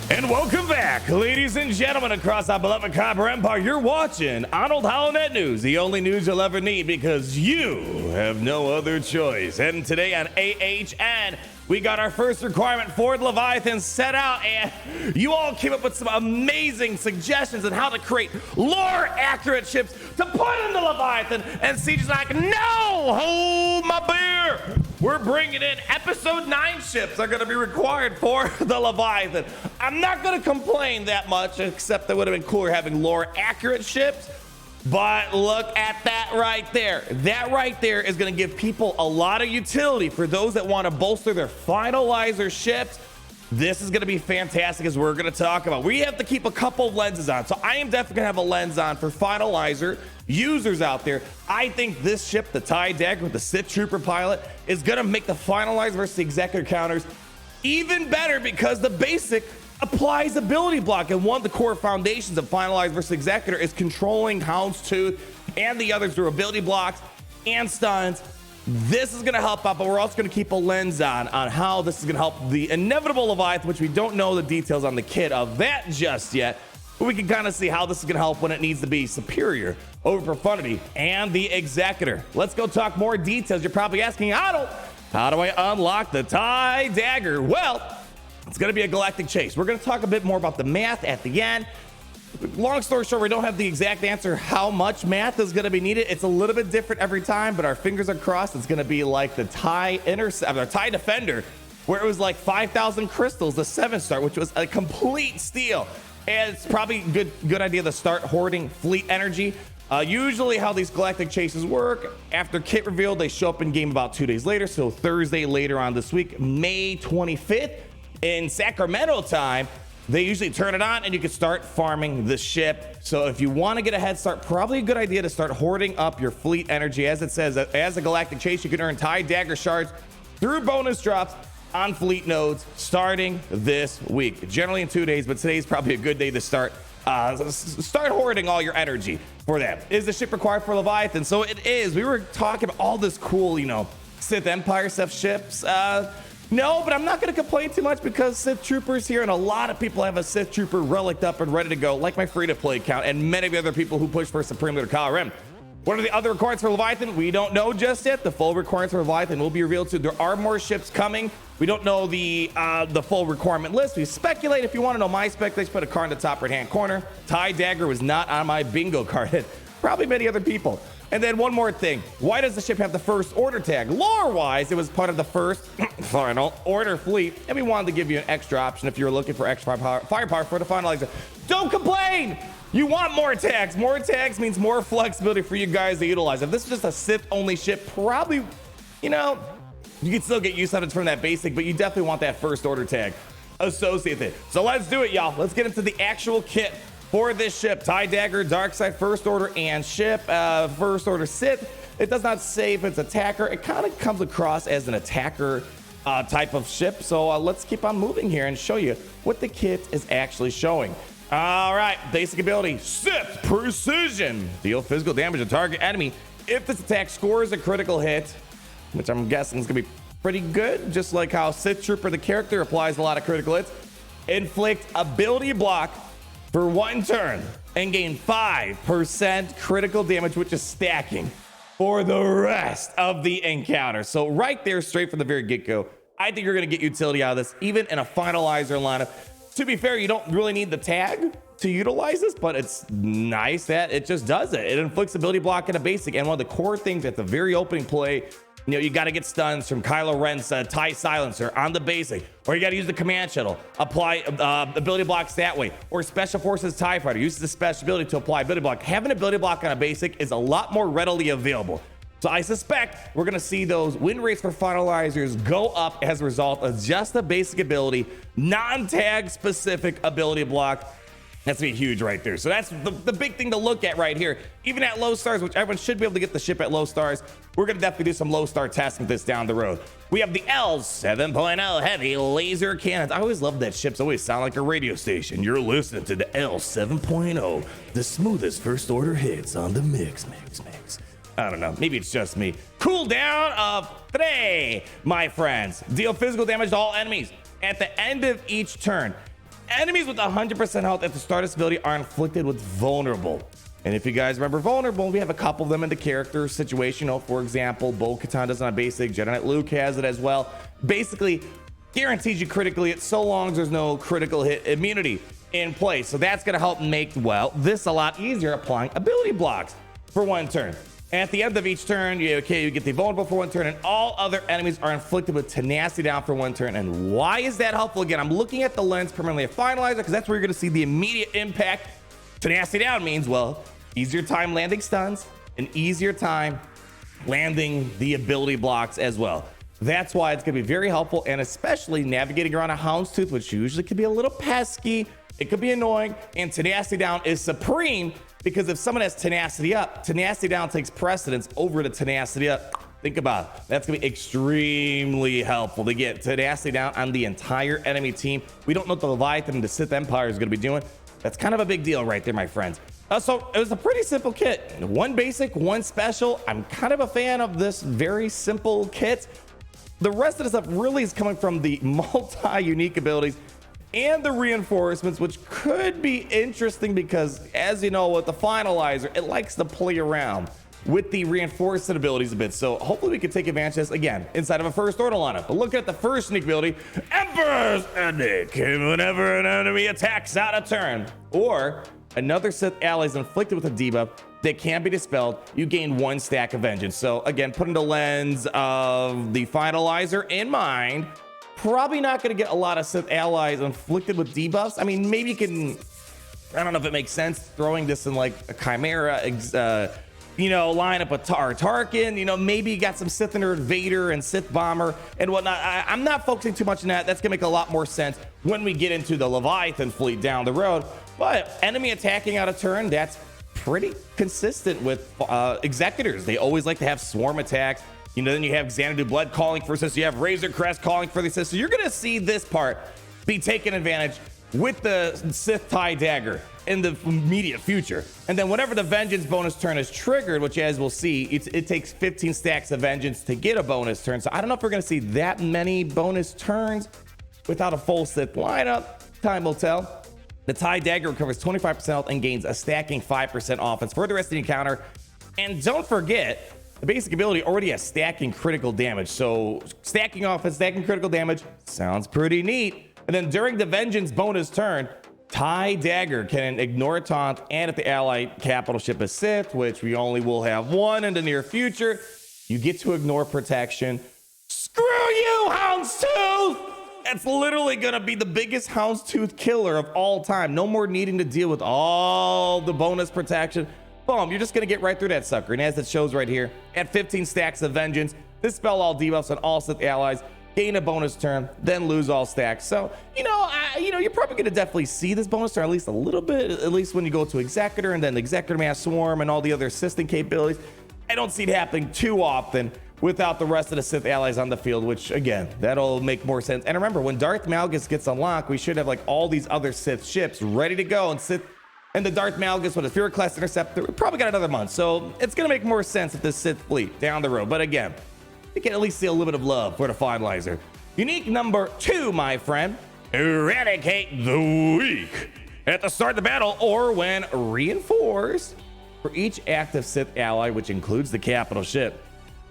And welcome back, ladies and gentlemen, across our beloved Copper Empire. You're watching Arnold HoloNet News, the only news you'll ever need because you have no other choice. And today on AHN, we got our first requirement for Leviathan set out, and you all came up with some amazing suggestions on how to create lore-accurate ships to put in the Leviathan. And Siege is like, no, hold my beer. We're bringing in episode 9 ships are going to be required for the Leviathan. I'm not going to complain that much, except that would have been cooler having lore-accurate ships. But look at that right there. That right there is going to give people a lot of utility for those that want to bolster their finalizer ships. This is going to be fantastic, as we're going to talk about. We have to keep a couple of lenses on. So I am definitely going to have a lens on for finalizer users out there. I think this ship, the TIE Dagger with the Sith Trooper pilot, is going to make the finalizer versus the executor counters even better, because the basic applies ability block, and one of the core foundations of finalize versus executor is controlling Houndstooth and the others through ability blocks and stuns. This is going to help out, but we're also going to keep a lens on how this is going to help the inevitable Leviathan, which we don't know the details on the kit of that just yet, but we can kind of see how this is going to help when it needs to be superior over Profundity and the executor. Let's go talk more details. You're probably asking, how do I unlock the TIE Dagger? Well, it's going to be a galactic chase. We're going to talk a bit more about the math at the end. Long story short, we don't have the exact answer how much math is going to be needed. It's a little bit different every time, but our fingers are crossed. It's going to be like the TIE Defender, where it was like 5,000 crystals, the 7-star, which was a complete steal. And it's probably a good idea to start hoarding fleet energy. Usually how these galactic chases work, after kit reveal, they show up in game about 2 days later. So Thursday later on this week, May 25th, in Sacramento time, they usually turn it on and you can start farming the ship. So if you want to get a head start, probably a good idea to start hoarding up your fleet energy. As it says, as a galactic chase, you can earn TIE Dagger shards through bonus drops on fleet nodes starting this week. Generally in 2 days, but today's probably a good day to start hoarding all your energy for that. Is the ship required for Leviathan? So it is. We were talking about all this cool, Sith Empire stuff ships. No, but I'm not going to complain too much because Sith Trooper's here, and a lot of people have a Sith Trooper relic up and ready to go, like my free-to-play account and many of the other people who push for Supreme Leader Kylo Ren. What are the other requirements for Leviathan? We don't know just yet. The full requirements for Leviathan will be revealed soon. There are more ships coming. We don't know the full requirement list. We speculate. If you want to know my speculation, put a card in the top right-hand corner. TIE Dagger was not on my bingo card. Probably many other people. And then one more thing. Why does the ship have the first order tag? Lore-wise, it was part of the first final order fleet, and we wanted to give you an extra option if you're looking for extra firepower for the finalizer. Don't complain! You want more tags. More tags means more flexibility for you guys to utilize. If this is just a Sith-only ship, probably, you can still get use of it from that basic, but you definitely want that first order tag associated with it. So let's do it, y'all. Let's get into the actual kit for this ship. TIE Dagger, Dark Side, First Order, and ship. First Order Sith. It does not say if it's attacker. It kind of comes across as an attacker type of ship. So let's keep on moving here and show you what the kit is actually showing. All right, basic ability, Sith Precision. Deal physical damage to target enemy if this attack scores a critical hit, which I'm guessing is going to be pretty good, just like how Sith Trooper, the character, applies a lot of critical hits. Inflict ability block for 1 turn and gain 5% critical damage, which is stacking for the rest of the encounter. So right there, straight from the very get-go, I think you're going to get utility out of this, even in a finalizer lineup. To be fair, you don't really need the tag to utilize this, but it's nice that it just does it. It inflicts ability block in a basic, and one of the core things at the very opening play, you got to get stuns from Kylo Ren's TIE Silencer on the basic, or you got to use the command shuttle, apply ability blocks that way, or Special Forces TIE Fighter uses the special ability to apply ability block. Having ability block on a basic is a lot more readily available. So I suspect we're going to see those win rates for finalizers go up as a result of just the basic ability, non-tag specific ability block. That's gonna be huge right there. So that's the big thing to look at right here. Even at low stars, which everyone should be able to get the ship at low stars, we're gonna definitely do some low star testing with this down the road. We have the L 7.0 heavy laser cannons. I always love that ships always sound like a radio station. You're listening to the L 7.0, the smoothest first order hits on the mix. I don't know, maybe it's just me. Cooldown of 3, my friends. Deal physical damage to all enemies at the end of each turn. Enemies with 100% health at the start of this ability are inflicted with vulnerable. And if you guys remember vulnerable, we have a couple of them in the character situation. For example, Bo-Katan does it on basic, Jedi Knight Luke has it as well. Basically, guarantees you critically hit so long as there's no critical hit immunity in place. So that's going to help make, well, this a lot easier applying ability blocks for one turn. At the end of each turn, you get the vulnerable for one turn, and all other enemies are inflicted with tenacity down for one turn. And why is that helpful? Again, I'm looking at the lens permanently a finalizer because that's where you're going to see the immediate impact. Tenacity down means, well, easier time landing stuns, an easier time landing the ability blocks as well. That's why it's going to be very helpful, and especially navigating around a Houndstooth, which usually can be a little pesky. It could be annoying, and tenacity down is supreme because if someone has tenacity up, tenacity down takes precedence over the tenacity up. Think about it. That's going to be extremely helpful to get tenacity down on the entire enemy team. We don't know what the Leviathan and the Sith Empire is going to be doing. That's kind of a big deal right there, my friends. So it was a pretty simple kit. One basic, one special. I'm kind of a fan of this very simple kit. The rest of the stuff really is coming from the multi-unique abilities and the reinforcements, which could be interesting because, as you know, with the finalizer, it likes to play around with the reinforcement abilities a bit. So hopefully we can take advantage of this again inside of a first order lineup. But look at the first sneak ability, Emperor's Edict. Whenever an enemy attacks out of turn or another Sith ally is inflicted with a debuff that can be dispelled, you gain 1 stack of vengeance. So again, putting the lens of the finalizer in mind, probably not going to get a lot of Sith allies inflicted with debuffs. I mean, maybe you can, I don't know if it makes sense throwing this in like a Chimera, lineup with Tarkin, maybe you got some Sith Nerd Vader and Sith Bomber and whatnot. I'm not focusing too much on that. That's gonna make a lot more sense when we get into the Leviathan fleet down the road. But enemy attacking out of turn, that's pretty consistent with Executors. They always like to have swarm attacks. Then you have Xanadu Blood calling for assist. You have Razor Crest calling for the assist. So you're gonna see this part be taken advantage with the Sith TIE Dagger in the immediate future. And then whenever the Vengeance bonus turn is triggered, which as we'll see, it takes 15 stacks of Vengeance to get a bonus turn. So I don't know if we're gonna see that many bonus turns without a full Sith lineup. Time will tell. The TIE Dagger recovers 25% health and gains a stacking 5% offense for the rest of the encounter. And don't forget, the basic ability already has stacking critical damage. So stacking offense, stacking critical damage sounds pretty neat. And then during the Vengeance bonus turn, TIE Dagger can ignore a taunt and if the ally capital ship is Sith, which we only will have one in the near future, you get to ignore protection. Screw you, Houndstooth! That's literally gonna be the biggest Houndstooth killer of all time. No more needing to deal with all the bonus protection. Boom, you're just gonna get right through that sucker. And as it shows right here, at 15 stacks of Vengeance, dispel all debuffs on all Sith allies, gain a bonus turn, then lose all stacks. So, you're probably gonna definitely see this bonus turn at least a little bit, at least when you go to Executor and then Executor Mass Swarm and all the other assistant capabilities. I don't see it happening too often without the rest of the Sith allies on the field, which again, that'll make more sense. And remember, when Darth Malgus gets unlocked, we should have like all these other Sith ships ready to go, and the Darth Malgus with a Spirit Class Interceptor, we probably got another month. So it's gonna make more sense with this Sith fleet down the road. But again, you can at least see a little bit of love for the finalizer. Unique number 2, my friend, Eradicate the Weak. At the start of the battle or when reinforced, for each active Sith ally, which includes the capital ship,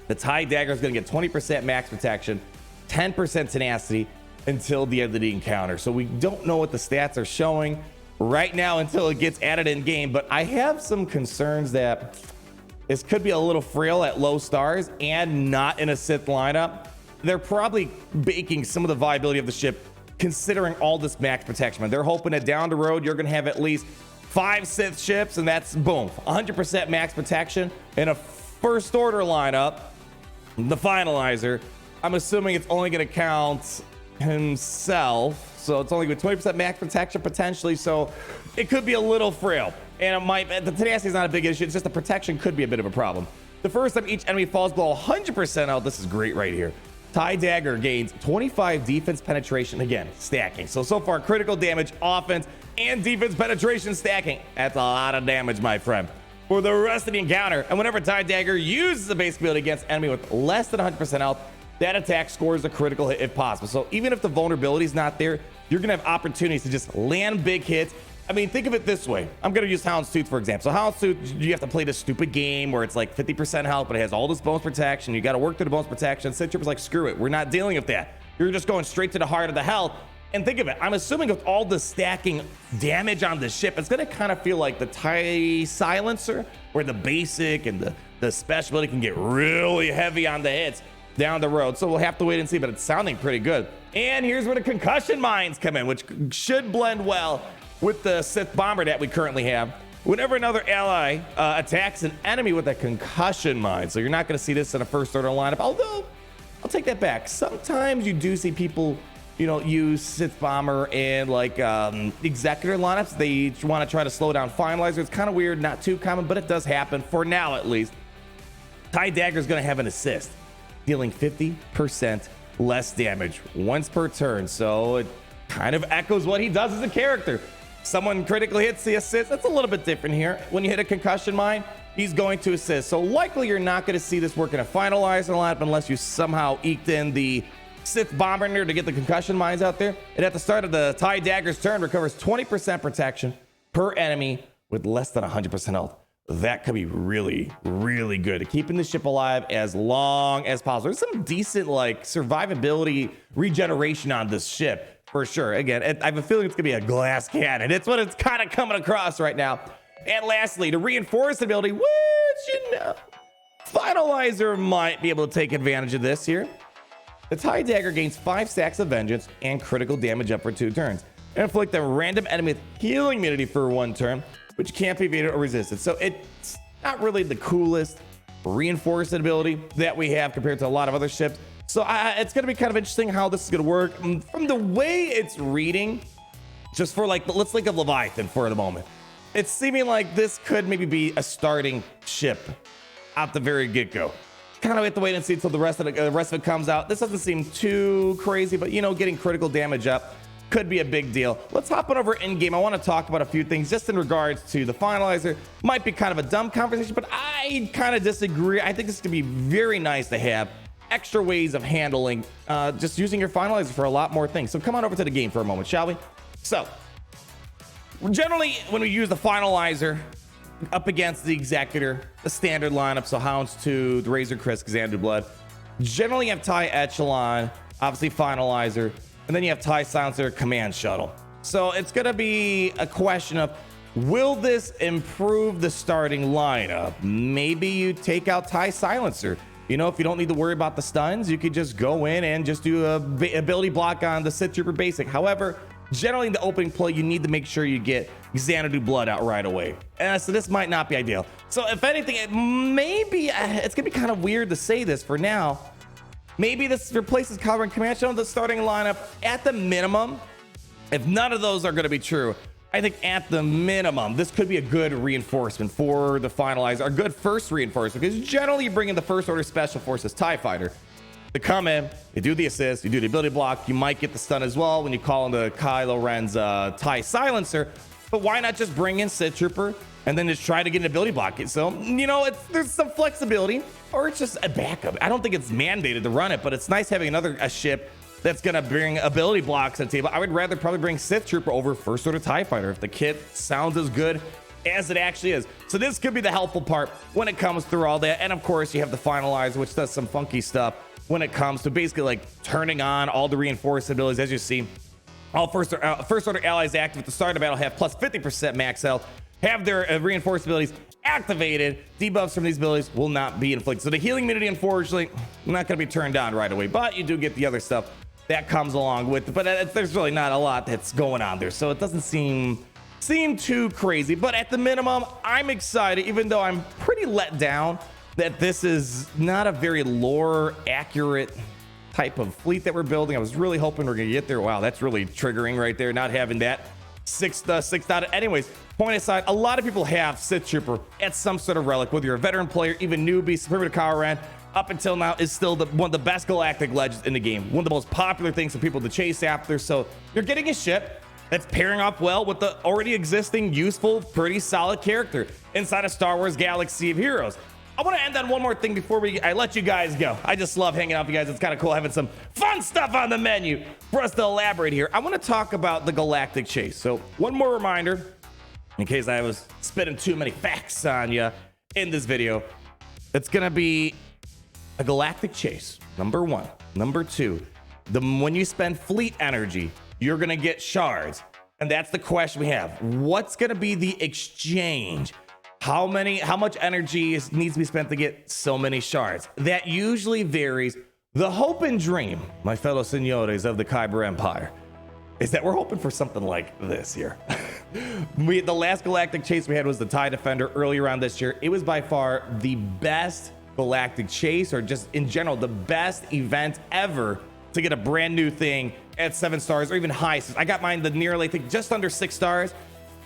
the TIE Dagger is going to get 20% max protection, 10% tenacity until the end of the encounter. So we don't know what the stats are showing right now until it gets added in game, but I have some concerns that this could be a little frail at low stars and not in a Sith lineup. They're probably baking some of the viability of the ship considering all this max protection. They're hoping that down the road you're going to have at least 5 Sith ships, and that's boom, 100% max protection in a first order lineup. The finalizer, I'm assuming it's only going to count himself, so it's only with 20% max protection potentially, so it could be a little frail. And the tenacity is not a big issue, it's just the protection could be a bit of a problem. The first time each enemy falls below 100% out, this is great right here. TIE Dagger gains 25 defense penetration, again, stacking. So far, critical damage, offense, and defense penetration stacking. That's a lot of damage, my friend, for the rest of the encounter. And whenever TIE Dagger uses a base ability against enemy with less than 100% health, that attack scores a critical hit if possible. So even if the vulnerability is not there, you're gonna have opportunities to just land big hits. I mean, think of it this way. I'm gonna use Houndstooth for example. So Houndstooth, you have to play this stupid game where it's like 50% health, but it has all this bonus protection. You gotta work through the bonus protection. Sith Trooper's like, screw it, we're not dealing with that. You're just going straight to the heart of the health. And think of it, I'm assuming with all the stacking damage on the ship, it's gonna kind of feel like the TIE Silencer, where the basic and the special ability can get really heavy on the hits down the road. So we'll have to wait and see, but it's sounding pretty good. And here's where the concussion mines come in, which should blend well with the Sith Bomber that we currently have. Whenever another ally attacks an enemy with a concussion mine, so you're not gonna see this in a first order lineup, although I'll take that back. Sometimes you do see people, you know, use Sith Bomber and like Executor lineups. They want to try to slow down Finalizer. It's kind of weird, not too common, but it does happen for now at least. TIE Dagger is going to have an assist, dealing 50% less damage once per turn. So it kind of echoes what he does as a character. Someone critically hits the assist. That's a little bit different here. When you hit a concussion mine, he's going to assist. So likely you're not going to see this work in a Finalizer lineup unless you somehow eked in the Sith Bomber to get the concussion mines out there. And at the start of the TIE Dagger's turn, recovers 20% protection per enemy with less than 100% health. That could be really, really good at keeping the ship alive as long as possible. There's some decent like survivability regeneration on this ship for sure. Again, I have a feeling it's gonna be a glass cannon. It's what it's kind of coming across right now. And lastly, the reinforced ability, which, you know, Finalizer might be able to take advantage of this here. The TIE Dagger gains 5 stacks of vengeance and critical damage up for 2 turns. And inflict a random enemy with healing immunity for 1 turn, which can't be evaded or resisted. So it's not really the coolest reinforced ability that we have compared to a lot of other ships. So it's going to be kind of interesting how this is going to work. From the way it's reading, just for like, let's think of Leviathan for the moment. It's seeming like this could maybe be a starting ship at the very get-go. Kind of have to wait and see until the rest of it comes out. This doesn't seem too crazy, but you know, getting critical damage up could be a big deal. Let's hop on over in game. I want to talk about a few things just in regards to the Finalizer. Might be kind of a dumb conversation, but I kind of disagree. I think it's gonna be very nice to have extra ways of handling just using your Finalizer for a lot more things. So come on over to the game for a moment, shall we? So generally when we use the Finalizer up against the Executor, the standard lineup, so Houndstooth, Razor Crest, Xanadu Blood, generally you have TIE Echelon, obviously Finalizer, and then you have TIE Silencer, Command Shuttle. So it's gonna be a question of, will this improve the starting lineup? Maybe you take out TIE Silencer. You know, if you don't need to worry about the stuns, you could just go in and just do a ability block on the Sith Trooper basic. However, generally in the opening play, you need to make sure you get Xanadu Blood out right away. So this might not be ideal. So if anything, it may be, it's gonna be kind of weird to say this for now. Maybe this replaces Cover and Command Shuttle in the starting lineup at the minimum. If none of those are gonna be true, I think at the minimum, this could be a good reinforcement for the Finalizer, a good first reinforcement, because generally you bring in the First Order Special Forces TIE Fighter. They come in, you do the assist, you do the ability block, you might get the stun as well when you call into Kylo Ren's TIE Silencer, but why not just bring in Sith Trooper and then just try to get an ability block? So, you know, there's some flexibility, or it's just a backup. I don't think it's mandated to run it, but it's nice having a ship that's gonna bring ability blocks to the table. I would rather probably bring Sith Trooper over First Order TIE Fighter if the kit sounds as good as it actually is. So this could be the helpful part when it comes through all that. And of course you have the Finalizer, which does some funky stuff when it comes to basically like turning on all the reinforced abilities. As you see, all first order allies active at the start of the battle have plus 50% max health, have their reinforced abilities activated. Debuffs from these abilities will not be inflicted. So the healing immunity, unfortunately, not going to be turned on right away, but you do get the other stuff that comes along with it. But there's really not a lot that's going on there, so it doesn't seem too crazy. But at the minimum, I'm excited, even though I'm pretty let down that this is not a very lore accurate type of fleet that we're building. I was really hoping we're gonna get there. Wow, that's really triggering right there, not having that sixth out. Anyways, point aside, a lot of people have Sith Trooper at some sort of relic, whether you're a veteran player, even newbie. Superior to Kylo Ren up until now is still one of the best galactic legends in the game, one of the most popular things for people to chase after. So you're getting a ship that's pairing up well with the already existing useful, pretty solid character inside a Star Wars Galaxy of Heroes. I want to end on one more thing before I let you guys go. I just love hanging out with you guys. It's kind of cool having some fun stuff on the menu for us to elaborate here. I want to talk about the Galactic Chase. So one more reminder, in case I was spitting too many facts on you in this video. It's going to be a Galactic Chase, number 1. Number 2, when you spend fleet energy, you're going to get shards. And that's the question we have. What's going to be the exchange? How much energy needs to be spent to get so many shards? That usually varies. The hope and dream, my fellow senores of the Kyber Empire, is that we're hoping for something like this here. The last Galactic Chase we had was the TIE Defender earlier on this year. It was by far the best Galactic Chase, or just in general, the best event ever to get a brand new thing at 7 stars or even high. I got mine the nearly, I think, just under 6 stars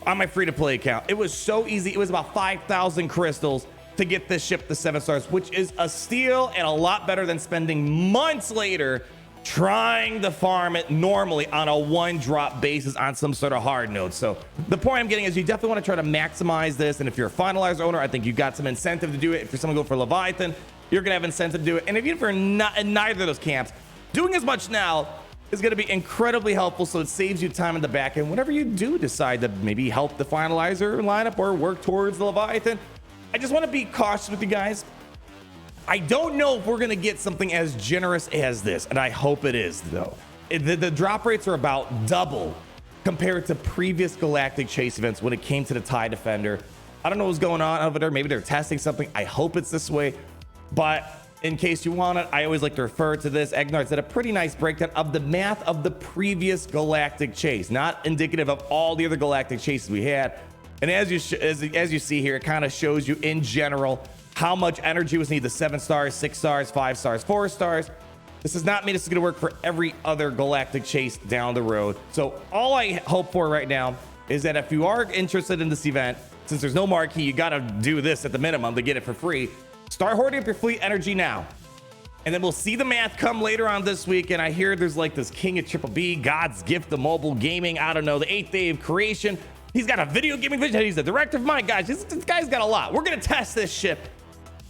on my free-to-play account. It was so easy. It was about 5,000 crystals to get this ship to 7 stars, which is a steal and a lot better than spending months later trying to farm it normally on a 1-drop basis on some sort of hard node. So the point I'm getting is you definitely want to try to maximize this. And if you're a finalizer owner, I think you got some incentive to do it. If you're someone going for Leviathan, you're going to have incentive to do it. And if you're not in neither of those camps, doing as much now is going to be incredibly helpful, so it saves you time in the back end whenever you do decide to maybe help the finalizer lineup or work towards the Leviathan. I just want to be cautious with you guys. I don't know if we're going to get something as generous as this, and I hope it is, though. The drop rates are about double compared to previous Galactic Chase events when it came to the TIE Defender. I don't know what's going on over there. Maybe they're testing something. I hope it's this way, but in case you want it, I always like to refer to this. Egnar's did a pretty nice breakdown of the math of the previous Galactic Chase, not indicative of all the other Galactic Chases we had. And as you see here, it kind of shows you in general how much energy was needed: 7 stars, 6 stars, 5 stars, 4 stars. This does not mean this is going to work for every other Galactic Chase down the road. So all I hope for right now is that if you are interested in this event, since there's no marquee, you got to do this at the minimum to get it for free. Start hoarding up your fleet energy now, and then we'll see the math come later on this week. And I hear there's like this King of Triple B, God's gift of mobile gaming, I don't know, the 8th day of creation. He's got a video gaming vision. He's the director of mine, guys. This guy's got a lot. We're gonna test this ship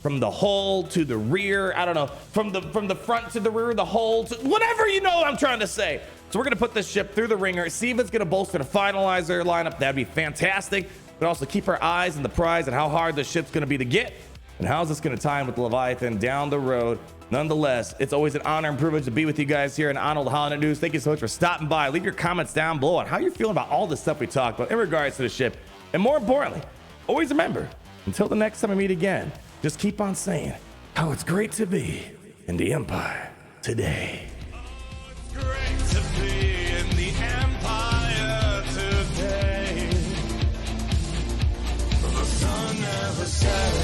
from the hull to the rear. I don't know, from the front to the rear, the hull to whatever, you know what I'm trying to say. So we're gonna put this ship through the ringer, see if it's gonna bolster the finalizer lineup. That'd be fantastic. But also keep our eyes on the prize and how hard this ship's gonna be to get. And how's this going to tie in with the Leviathan down the road? Nonetheless, it's always an honor and privilege to be with you guys here in Arnold Holonet News. Thank you so much for stopping by. Leave your comments down below on how you're feeling about all the stuff we talked about in regards to the ship. And more importantly, always remember, until the next time we meet again, just keep on saying how it's great to be in the Empire today. It's great to be in the Empire today. The sun never sets.